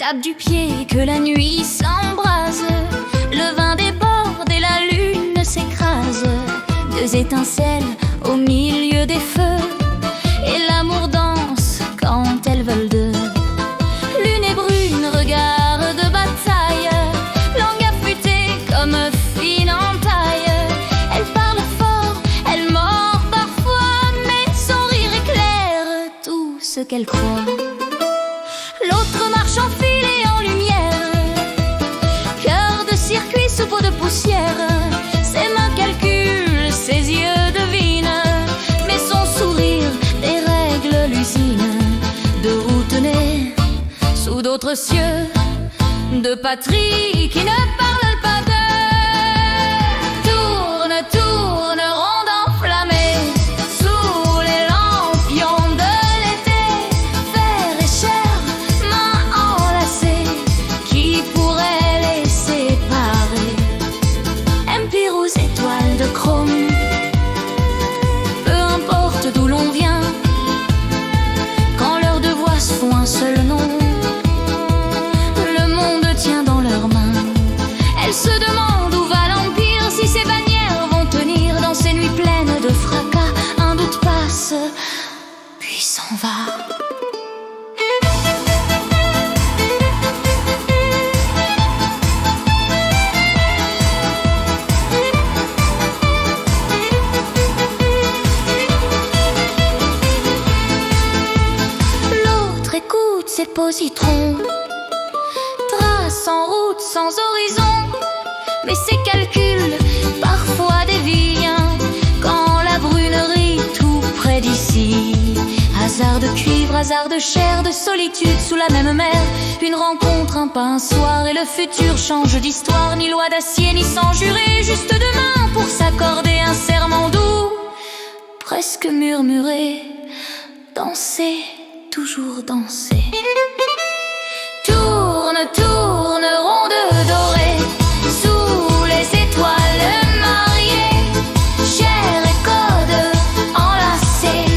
tape du pied que la nuit s'embrase. Le vin déborde et la lune s'écrase. Deux étincelles au milieu des feux, et l'amour danse quand elles veulent deux. Lune et brune, regard de bataille, langue affûtée comme fine entaille. Elle parle fort, elle mord parfois, mais son rire éclaire tout ce qu'elle croit. L'autre marche en file et en lumière, cœur de circuit sous peau de poussière. Ses mains calculent, ses yeux devinent, mais son sourire dérègle l'usine. De route née sous d'autres cieux, de patrie qui ne parle pas d'eux. Tourne, tourne, ronde enflammée, sous les lampions de l'été. Fer et chair, mains enlacées, qui pourrait les séparer? Empire aux étoiles de chrome, peu importe d'où l'on vient, quand leurs deux voix se font un seul nom, le monde tient dans leurs mains. Elles se demandent où va l'empire, si ces bannières vont tenir dans ces nuits pleines de fracas. Un doute passe, puis s'en va. L'autre écoute ses positrons, trace en route sans horizon, mais ses calculs parfois dévient quand la brune rit tout près d'ici. Hasard de cuivre, hasard de chair, de solitude sous la même mer. Une rencontre, un pas, un soir, et le futur change d'histoire. Ni loi d'acier, ni sang juré, juste deux mains pour s'accorder un serment doux, presque murmuré. Danser, toujours danser. Tourne, tourne, ronde dorée, sous les étoiles mariées. Chair et code enlacés,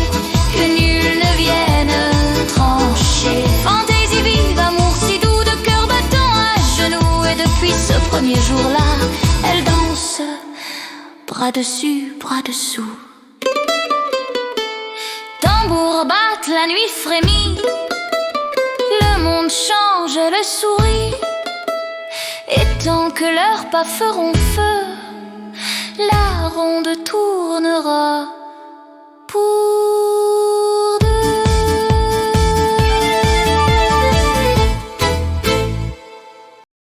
que nul ne vienne trancher. Fantaisie vive, amour si doux, de cœur battant à genoux. Et depuis ce premier jour-là, elle danse, bras dessus, bras dessous. Tambour batte, la nuit frémit, le monde change, elle sourit. Et tant que leurs pas feront feu, la ronde tournera.